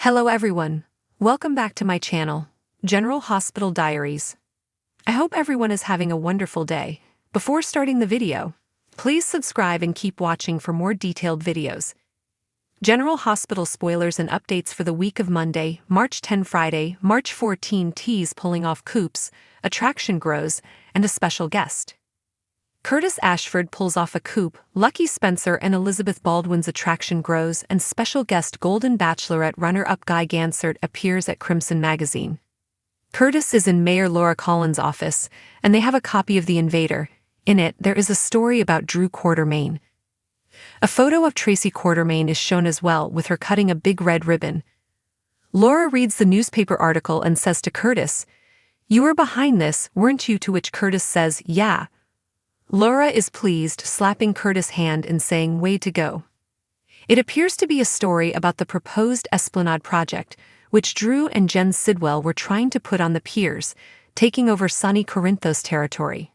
Hello everyone. Welcome back to my channel, General Hospital Diaries. I hope everyone is having a wonderful day. Before starting the video, please subscribe and keep watching for more detailed videos. General Hospital spoilers and updates for the week of Monday, March 10 Friday, March 14 tease pulling off coops, attraction grows, and a special guest. Curtis Ashford pulls off a coup, Lucky Spencer and Elizabeth Baldwin's attraction grows, and special guest Golden Bachelorette runner-up Guy Gansert appears at Crimson magazine. Curtis is in Mayor Laura Collins' office, and they have a copy of The Invader. In it, there is a story about Drew Quartermaine. A photo of Tracy Quartermaine is shown as well, with her cutting a big red ribbon. Laura reads the newspaper article and says to Curtis, "You were behind this, weren't you?" To which Curtis says, "Yeah." Laura is pleased, slapping Curtis' hand and saying, "Way to go." It appears to be a story about the proposed Esplanade project, which Drew and Jen Sidwell were trying to put on the piers, taking over sunny Corinthos territory.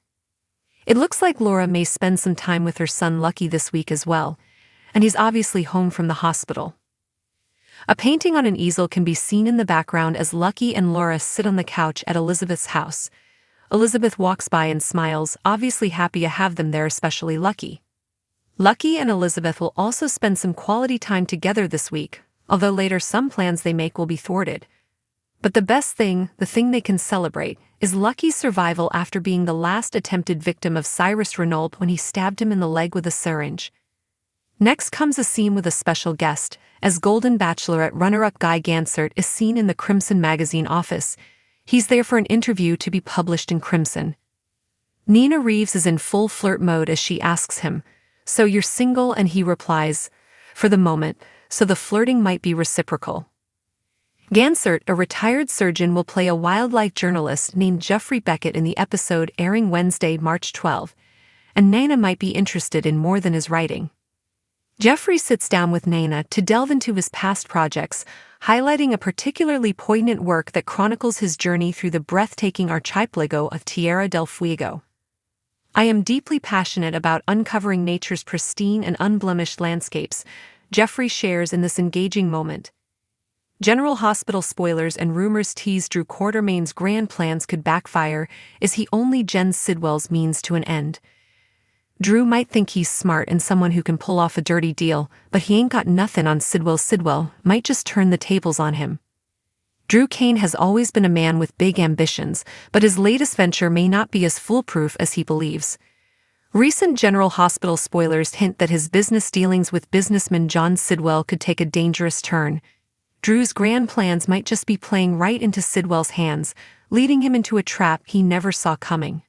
It looks like Laura may spend some time with her son Lucky this week as well, and he's obviously home from the hospital. A painting on an easel can be seen in the background as Lucky and Laura sit on the couch at Elizabeth's house. Elizabeth walks by and smiles, obviously happy to have them there, especially Lucky. Lucky and Elizabeth will also spend some quality time together this week, although later some plans they make will be thwarted. But the best thing, the thing they can celebrate, is Lucky's survival after being the last attempted victim of Cyrus Renault when he stabbed him in the leg with a syringe. Next comes a scene with a special guest, as Golden Bachelorette runner-up Guy Gansert is seen in the Crimson magazine office. He's there for an interview to be published in Crimson. Nina Reeves is in full flirt mode as she asks him, "So you're single?" and he replies, "For the moment," so the flirting might be reciprocal. Gansert, a retired surgeon, will play a wildlife journalist named Jeffrey Beckett in the episode airing Wednesday, March 12, and Nina might be interested in more than his writing. Jeffrey sits down with Nina to delve into his past projects, highlighting a particularly poignant work that chronicles his journey through the breathtaking archipelago of Tierra del Fuego. "I am deeply passionate about uncovering nature's pristine and unblemished landscapes," Jeffrey shares in this engaging moment. General Hospital spoilers and rumors tease Drew Quartermaine's grand plans could backfire, is he only Jen Sidwell's means to an end? Drew might think he's smart and someone who can pull off a dirty deal, but he ain't got nothing on Sidwell. Sidwell might just turn the tables on him. Drew Kane has always been a man with big ambitions, but his latest venture may not be as foolproof as he believes. Recent General Hospital spoilers hint that his business dealings with businessman John Sidwell could take a dangerous turn. Drew's grand plans might just be playing right into Sidwell's hands, leading him into a trap he never saw coming.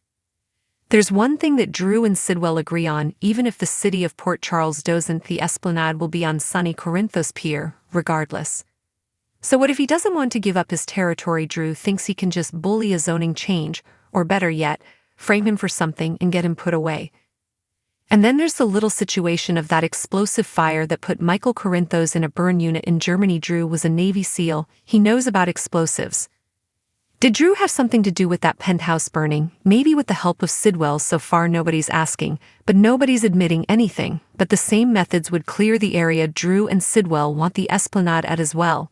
There's one thing that Drew and Sidwell agree on: even if the city of Port Charles doesn't, the Esplanade will be on sunny Corinthos Pier, regardless. So what if he doesn't want to give up his territory? Drew thinks he can just bully a zoning change, or better yet, frame him for something and get him put away. And then there's the little situation of that explosive fire that put Michael Corinthos in a burn unit in Germany. Drew was a Navy SEAL, he knows about explosives. Did Drew have something to do with that penthouse burning? Maybe with the help of Sidwell. So far nobody's asking, but nobody's admitting anything, but the same methods would clear the area Drew and Sidwell want the Esplanade at as well,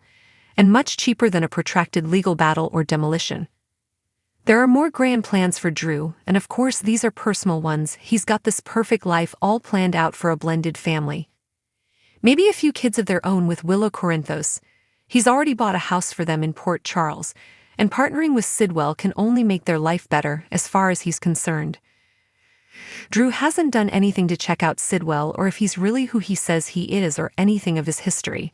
and much cheaper than a protracted legal battle or demolition. There are more grand plans for Drew, and of course these are personal ones. He's got this perfect life all planned out for a blended family. Maybe a few kids of their own with Willow Corinthos. He's already bought a house for them in Port Charles, and partnering with Sidwell can only make their life better as far as he's concerned. Drew hasn't done anything to check out Sidwell or if he's really who he says he is or anything of his history.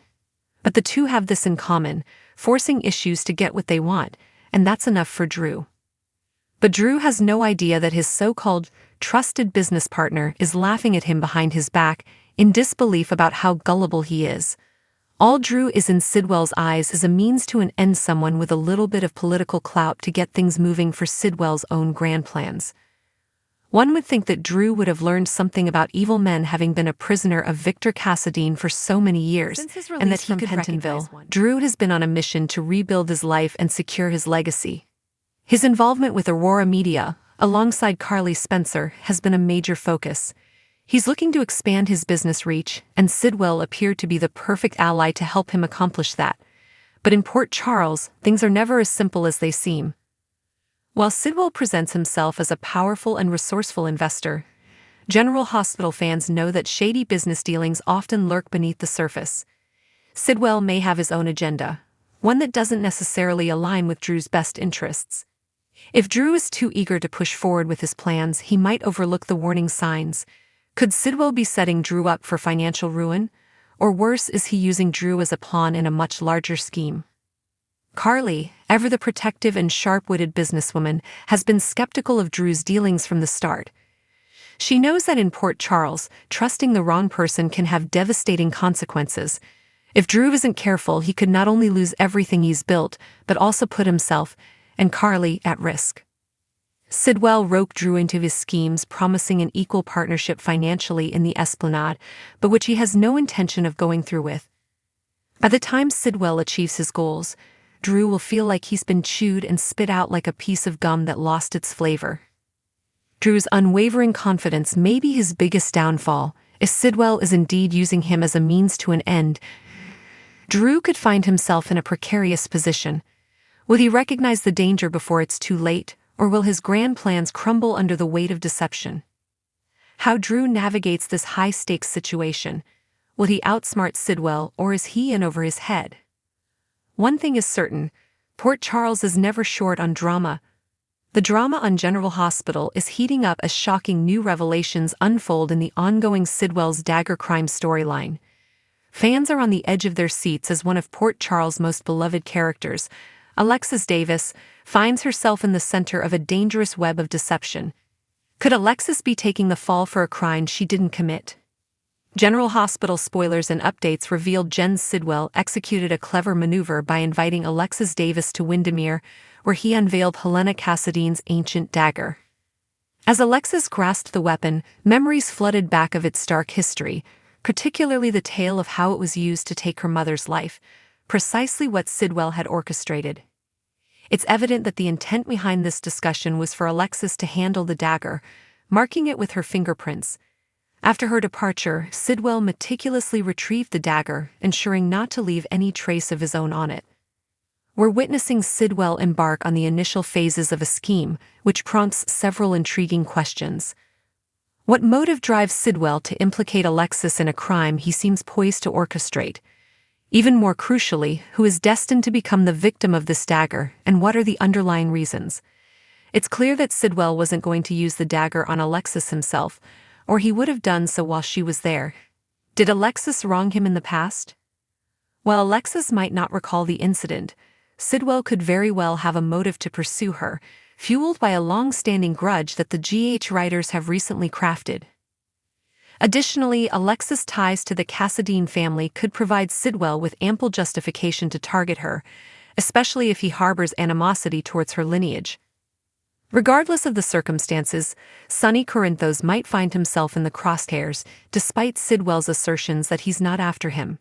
But the two have this in common, forcing issues to get what they want, and that's enough for Drew. But Drew has no idea that his so-called trusted business partner is laughing at him behind his back, in disbelief about how gullible he is. All Drew is in Sidwell's eyes is a means to an end, someone with a little bit of political clout to get things moving for Sidwell's own grand plans. One would think that Drew would have learned something about evil men, having been a prisoner of Victor Cassadine for so many years, and that he could Pentonville. Drew has been on a mission to rebuild his life and secure his legacy. His involvement with Aurora Media, alongside Carly Spencer, has been a major focus. He's looking to expand his business reach, and Sidwell appeared to be the perfect ally to help him accomplish that. But in Port Charles, things are never as simple as they seem. While Sidwell presents himself as a powerful and resourceful investor, General Hospital fans know that shady business dealings often lurk beneath the surface. Sidwell may have his own agenda, one that doesn't necessarily align with Drew's best interests. If Drew is too eager to push forward with his plans, he might overlook the warning signs. Could Sidwell be setting Drew up for financial ruin? Or worse, is he using Drew as a pawn in a much larger scheme? Carly, ever the protective and sharp-witted businesswoman, has been skeptical of Drew's dealings from the start. She knows that in Port Charles, trusting the wrong person can have devastating consequences. If Drew isn't careful, he could not only lose everything he's built, but also put himself and Carly at risk. Sidwell roped Drew into his schemes, promising an equal partnership financially in the Esplanade, but which he has no intention of going through with. By the time Sidwell achieves his goals, Drew will feel like he's been chewed and spit out like a piece of gum that lost its flavor. Drew's unwavering confidence may be his biggest downfall. If Sidwell is indeed using him as a means to an end, Drew could find himself in a precarious position. Will he recognize the danger before it's too late, or will his grand plans crumble under the weight of deception? How Drew navigates this high-stakes situation. Will he outsmart Sidwell, or is he in over his head? One thing is certain, Port Charles is never short on drama. The drama on General Hospital is heating up as shocking new revelations unfold in the ongoing Sidwell's dagger crime storyline. Fans are on the edge of their seats as one of Port Charles' most beloved characters, Alexis Davis, finds herself in the center of a dangerous web of deception. Could Alexis be taking the fall for a crime she didn't commit? General Hospital spoilers and updates revealed Jen Sidwell executed a clever maneuver by inviting Alexis Davis to Windermere, where he unveiled Helena Cassadine's ancient dagger. As Alexis grasped the weapon, memories flooded back of its dark history, particularly the tale of how it was used to take her mother's life, precisely what Sidwell had orchestrated. It's evident that the intent behind this discussion was for Alexis to handle the dagger, marking it with her fingerprints. After her departure, Sidwell meticulously retrieved the dagger, ensuring not to leave any trace of his own on it. We're witnessing Sidwell embark on the initial phases of a scheme, which prompts several intriguing questions. What motive drives Sidwell to implicate Alexis in a crime he seems poised to orchestrate? Even more crucially, who is destined to become the victim of this dagger, and what are the underlying reasons? It's clear that Sidwell wasn't going to use the dagger on Alexis himself, or he would have done so while she was there. Did Alexis wrong him in the past? While Alexis might not recall the incident, Sidwell could very well have a motive to pursue her, fueled by a long-standing grudge that the GH writers have recently crafted. Additionally, Alexis' ties to the Cassadine family could provide Sidwell with ample justification to target her, especially if he harbors animosity towards her lineage. Regardless of the circumstances, Sonny Corinthos might find himself in the crosshairs, despite Sidwell's assertions that he's not after him.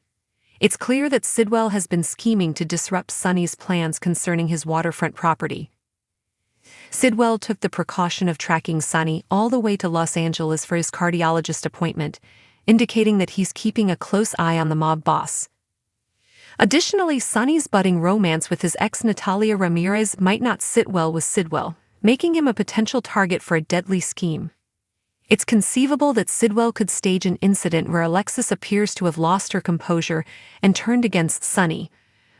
It's clear that Sidwell has been scheming to disrupt Sonny's plans concerning his waterfront property. Sidwell took the precaution of tracking Sonny all the way to Los Angeles for his cardiologist appointment, indicating that he's keeping a close eye on the mob boss. Additionally, Sonny's budding romance with his ex Natalia Ramirez might not sit well with Sidwell, making him a potential target for a deadly scheme. It's conceivable that Sidwell could stage an incident where Alexis appears to have lost her composure and turned against Sonny,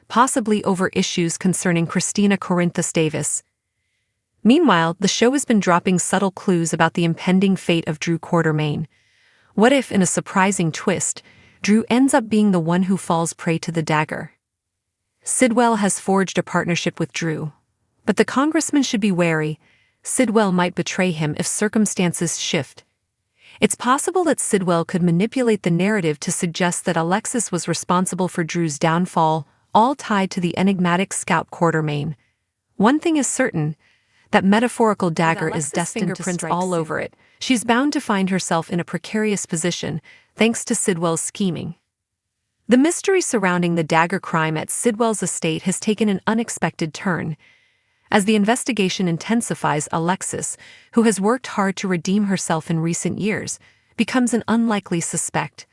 possibly over issues concerning Christina Corinthos Davis. Meanwhile, the show has been dropping subtle clues about the impending fate of Drew Quartermain. What if, in a surprising twist, Drew ends up being the one who falls prey to the dagger? Sidwell has forged a partnership with Drew, but the congressman should be wary. Sidwell might betray him if circumstances shift. It's possible that Sidwell could manipulate the narrative to suggest that Alexis was responsible for Drew's downfall, all tied to the enigmatic scout Quartermain. One thing is certain, that metaphorical dagger is destined to strike all over it. She's bound to find herself in a precarious position, thanks to Sidwell's scheming. The mystery surrounding the dagger crime at Sidwell's estate has taken an unexpected turn. As the investigation intensifies, Alexis, who has worked hard to redeem herself in recent years, becomes an unlikely suspect.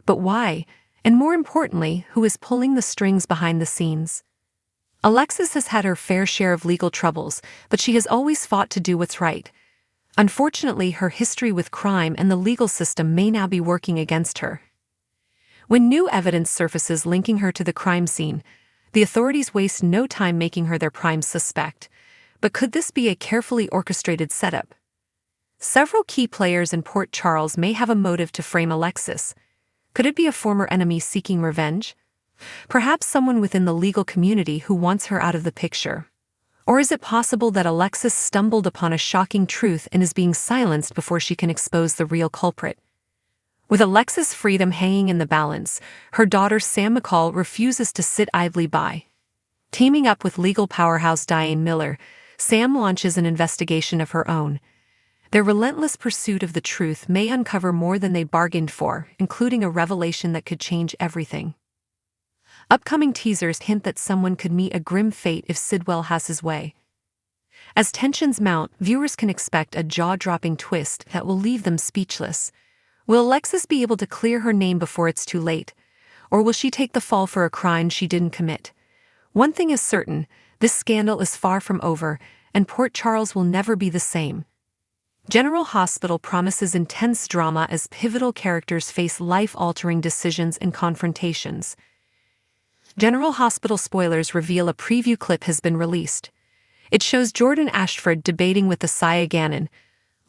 But why? And more importantly, who is pulling the strings behind the scenes? Alexis has had her fair share of legal troubles, but she has always fought to do what's right. Unfortunately, her history with crime and the legal system may now be working against her. When new evidence surfaces linking her to the crime scene, the authorities waste no time making her their prime suspect. But could this be a carefully orchestrated setup? Several key players in Port Charles may have a motive to frame Alexis. Could it be a former enemy seeking revenge? Perhaps someone within the legal community who wants her out of the picture. Or is it possible that Alexis stumbled upon a shocking truth and is being silenced before she can expose the real culprit? With Alexis' freedom hanging in the balance, her daughter Sam McCall refuses to sit idly by. Teaming up with legal powerhouse Diane Miller, Sam launches an investigation of her own. Their relentless pursuit of the truth may uncover more than they bargained for, including a revelation that could change everything. Upcoming teasers hint that someone could meet a grim fate if Sidwell has his way. As tensions mount, viewers can expect a jaw-dropping twist that will leave them speechless. Will Alexis be able to clear her name before it's too late? Or will she take the fall for a crime she didn't commit? One thing is certain, this scandal is far from over, and Port Charles will never be the same. General Hospital promises intense drama as pivotal characters face life-altering decisions and confrontations. General Hospital spoilers reveal a preview clip has been released. It shows Jordan Ashford debating with Isaiah Gannon,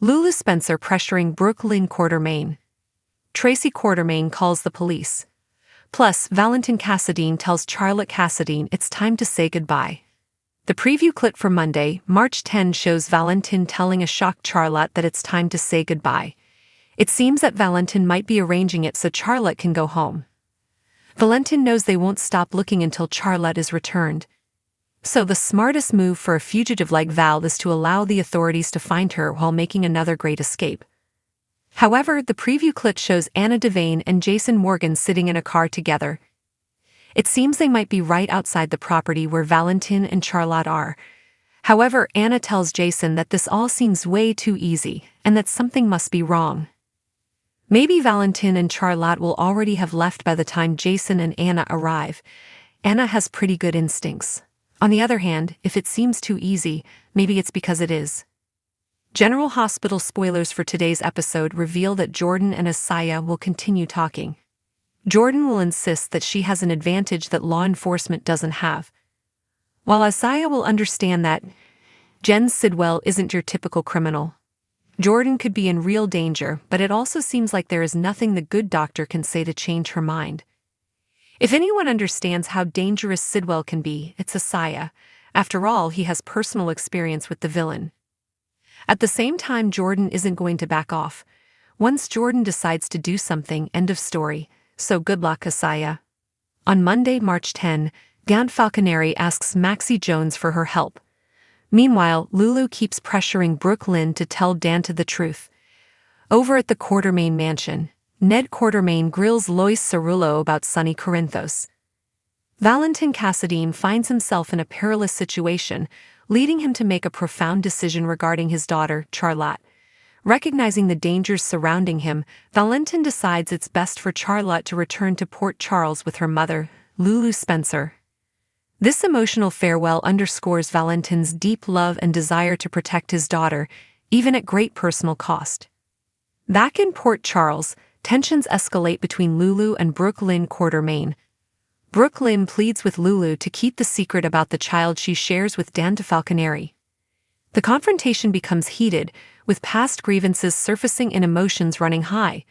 Lulu Spencer pressuring Brooke Lynn Quartermaine. Tracy Quartermaine calls the police. Plus, Valentin Cassadine tells Charlotte Cassadine it's time to say goodbye. The preview clip for Monday, March 10 shows Valentin telling a shocked Charlotte that it's time to say goodbye. It seems that Valentin might be arranging it so Charlotte can go home. Valentin knows they won't stop looking until Charlotte is returned. So the smartest move for a fugitive like Val is to allow the authorities to find her while making another great escape. However, the preview clip shows Anna Devane and Jason Morgan sitting in a car together. It seems they might be right outside the property where Valentin and Charlotte are. However, Anna tells Jason that this all seems way too easy, and that something must be wrong. Maybe Valentin and Charlotte will already have left by the time Jason and Anna arrive. Anna has pretty good instincts. On the other hand, if it seems too easy, maybe it's because it is. General Hospital spoilers for today's episode reveal that Jordan and Isaiah will continue talking. Jordan will insist that she has an advantage that law enforcement doesn't have, while Isaiah will understand that Jen Sidwell isn't your typical criminal. Jordan could be in real danger, but it also seems like there is nothing the good doctor can say to change her mind. If anyone understands how dangerous Sidwell can be, it's Isaiah. After all, he has personal experience with the villain. At the same time, Jordan isn't going to back off. Once Jordan decides to do something, end of story. So good luck, Isaiah. On Monday, March 10, Dan Falconeri asks Maxie Jones for her help. Meanwhile, Lulu keeps pressuring Brooke Lynn to tell Danta the truth. Over at the Quartermaine mansion, Ned Quartermaine grills Lois Cerullo about Sonny Corinthos. Valentin Cassadine finds himself in a perilous situation, leading him to make a profound decision regarding his daughter, Charlotte. Recognizing the dangers surrounding him, Valentin decides it's best for Charlotte to return to Port Charles with her mother, Lulu Spencer. This emotional farewell underscores Valentin's deep love and desire to protect his daughter, even at great personal cost. Back in Port Charles, tensions escalate between Lulu and Brooke Lynn Quartermaine. Brooke Lynn pleads with Lulu to keep the secret about the child she shares with Danta Falconeri. The confrontation becomes heated, with past grievances surfacing and emotions running high.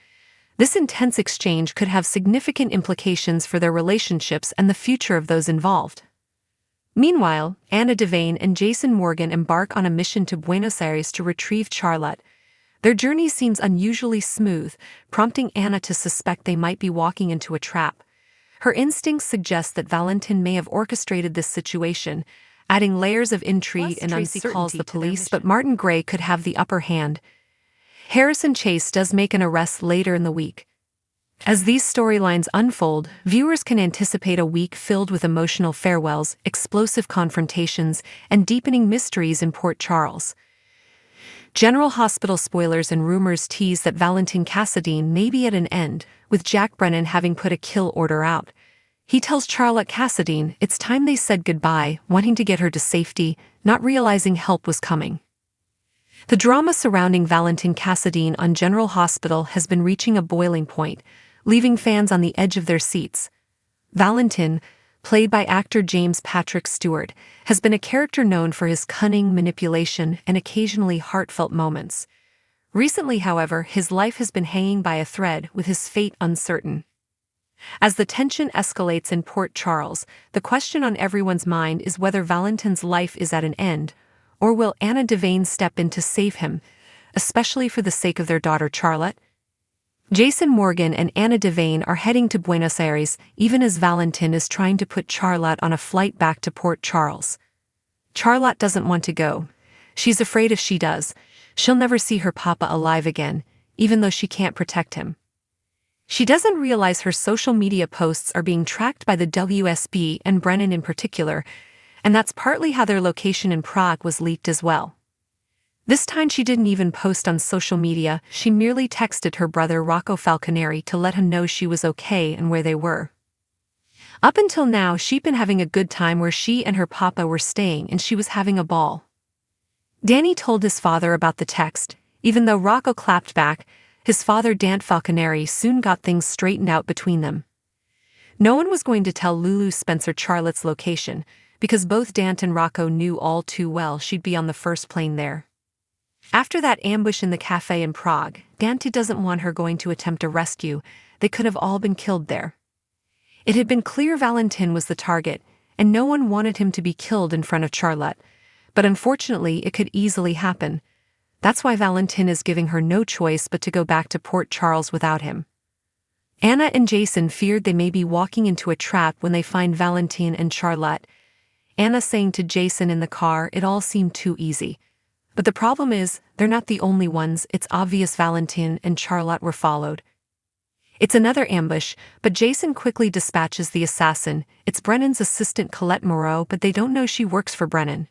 This intense exchange could have significant implications for their relationships and the future of those involved. Meanwhile, Anna Devane and Jason Morgan embark on a mission to Buenos Aires to retrieve Charlotte. Their journey seems unusually smooth, prompting Anna to suspect they might be walking into a trap. Her instincts suggest that Valentin may have orchestrated this situation, adding layers of intrigue and uncertainty. Tracy calls the police, but Martin Gray could have the upper hand. Harrison Chase does make an arrest later in the week. As these storylines unfold, viewers can anticipate a week filled with emotional farewells, explosive confrontations, and deepening mysteries in Port Charles. General Hospital spoilers and rumors tease that Valentin Cassadine may be at an end, with Jack Brennan having put a kill order out. He tells Charlotte Cassadine it's time they said goodbye, wanting to get her to safety, not realizing help was coming. The drama surrounding Valentin Cassadine on General Hospital has been reaching a boiling point, leaving fans on the edge of their seats. Valentin, played by actor James Patrick Stewart, has been a character known for his cunning manipulation and occasionally heartfelt moments. Recently, however, his life has been hanging by a thread, with his fate uncertain. As the tension escalates in Port Charles, the question on everyone's mind is whether Valentin's life is at an end, or will Anna Devane step in to save him, especially for the sake of their daughter Charlotte? Jason Morgan and Anna Devane are heading to Buenos Aires, even as Valentin is trying to put Charlotte on a flight back to Port Charles. Charlotte doesn't want to go. She's afraid if she does, she'll never see her papa alive again, even though she can't protect him. She doesn't realize her social media posts are being tracked by the WSB and Brennan in particular, and that's partly how their location in Prague was leaked as well. This time she didn't even post on social media, she merely texted her brother Rocco Falconeri to let him know she was okay and where they were. Up until now, she'd been having a good time where she and her papa were staying, and she was having a ball. Danny told his father about the text. Even though Rocco clapped back, his father Dante Falconeri soon got things straightened out between them. No one was going to tell Lulu Spencer Charlotte's location, because both Dante and Rocco knew all too well she'd be on the first plane there. After that ambush in the cafe in Prague, Dante doesn't want her going to attempt a rescue. They could have all been killed there. It had been clear Valentin was the target, and no one wanted him to be killed in front of Charlotte, but unfortunately it could easily happen. That's why Valentin is giving her no choice but to go back to Port Charles without him. Anna and Jason feared they may be walking into a trap when they find Valentin and Charlotte. Anna saying to Jason in the car it all seemed too easy. But the problem is, they're not the only ones. It's obvious Valentin and Charlotte were followed. It's another ambush, but Jason quickly dispatches the assassin. It's Brennan's assistant Colette Moreau, but they don't know she works for Brennan.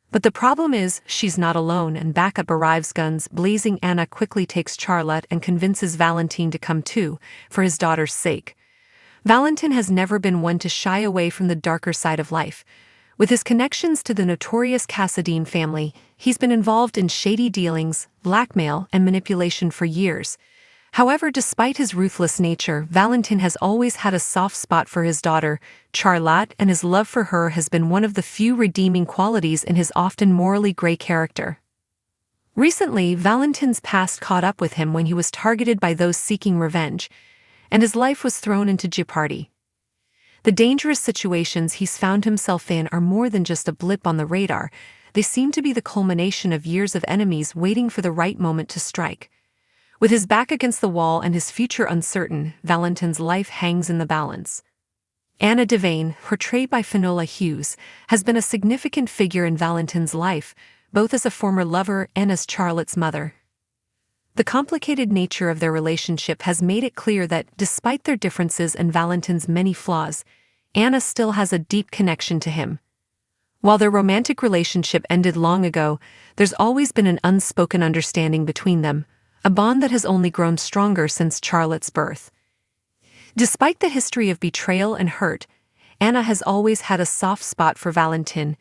But the problem is, she's not alone, and backup arrives, guns blazing. Anna quickly takes Charlotte and convinces Valentin to come too, for his daughter's sake. Valentin has never been one to shy away from the darker side of life. With his connections to the notorious Cassadine family, he's been involved in shady dealings, blackmail, and manipulation for years. However, despite his ruthless nature, Valentin has always had a soft spot for his daughter, Charlotte, and his love for her has been one of the few redeeming qualities in his often morally gray character. Recently, Valentin's past caught up with him when he was targeted by those seeking revenge, and his life was thrown into jeopardy. The dangerous situations he's found himself in are more than just a blip on the radar. They seem to be the culmination of years of enemies waiting for the right moment to strike. With his back against the wall and his future uncertain, Valentin's life hangs in the balance. Anna Devane, portrayed by Finola Hughes, has been a significant figure in Valentin's life, both as a former lover and as Charlotte's mother. The complicated nature of their relationship has made it clear that, despite their differences and Valentin's many flaws, Anna still has a deep connection to him. While their romantic relationship ended long ago, there's always been an unspoken understanding between them, a bond that has only grown stronger since Charlotte's birth. Despite the history of betrayal and hurt, Anna has always had a soft spot for Valentin,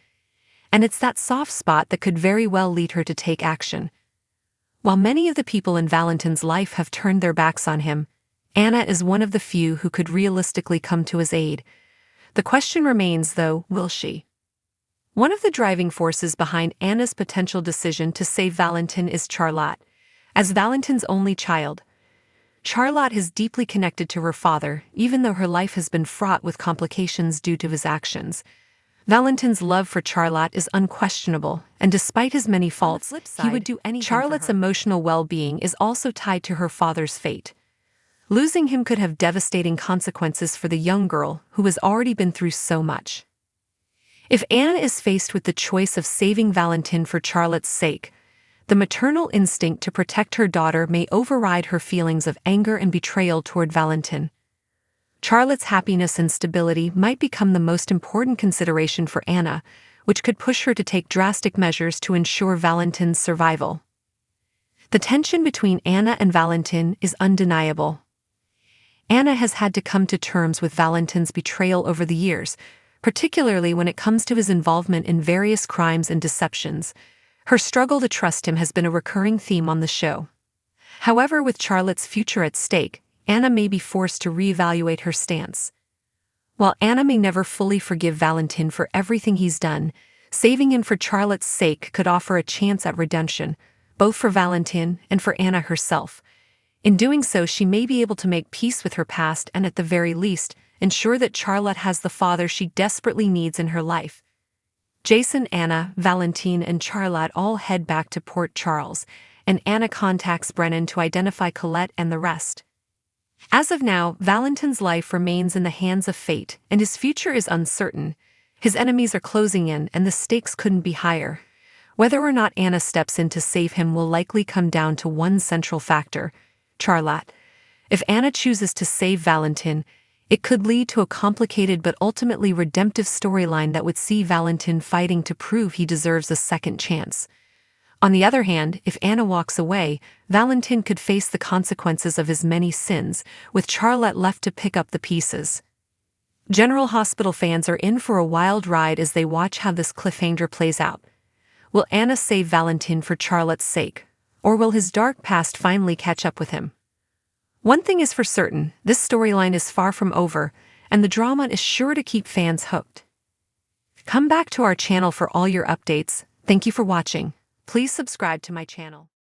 and it's that soft spot that could very well lead her to take action. While many of the people in Valentin's life have turned their backs on him, Anna is one of the few who could realistically come to his aid. The question remains, though, will she? One of the driving forces behind Anna's potential decision to save Valentin is Charlotte. As Valentin's only child, Charlotte is deeply connected to her father, even though her life has been fraught with complications due to his actions. Valentin's love for Charlotte is unquestionable, and despite his many faults, he would do anything. Charlotte's emotional well-being is also tied to her father's fate. Losing him could have devastating consequences for the young girl who has already been through so much. If Anna is faced with the choice of saving Valentin for Charlotte's sake, the maternal instinct to protect her daughter may override her feelings of anger and betrayal toward Valentin. Charlotte's happiness and stability might become the most important consideration for Anna, which could push her to take drastic measures to ensure Valentin's survival. The tension between Anna and Valentin is undeniable. Anna has had to come to terms with Valentin's betrayal over the years, particularly when it comes to his involvement in various crimes and deceptions. Her struggle to trust him has been a recurring theme on the show. However, with Charlotte's future at stake, Anna may be forced to reevaluate her stance. While Anna may never fully forgive Valentin for everything he's done, saving him for Charlotte's sake could offer a chance at redemption, both for Valentin and for Anna herself. In doing so, she may be able to make peace with her past and, at the very least, ensure that Charlotte has the father she desperately needs in her life. Jason, Anna, Valentin, and Charlotte all head back to Port Charles, and Anna contacts Brennan to identify Colette and the rest. As of now, Valentin's life remains in the hands of fate, and his future is uncertain. His enemies are closing in, and the stakes couldn't be higher. Whether or not Anna steps in to save him will likely come down to one central factor: Charlotte. If Anna chooses to save Valentin, it could lead to a complicated but ultimately redemptive storyline that would see Valentin fighting to prove he deserves a second chance. On the other hand, if Anna walks away, Valentin could face the consequences of his many sins, with Charlotte left to pick up the pieces. General Hospital fans are in for a wild ride as they watch how this cliffhanger plays out. Will Anna save Valentin for Charlotte's sake, or will his dark past finally catch up with him? One thing is for certain: this storyline is far from over, and the drama is sure to keep fans hooked. Come back to our channel for all your updates. Thank you for watching. Please subscribe to my channel.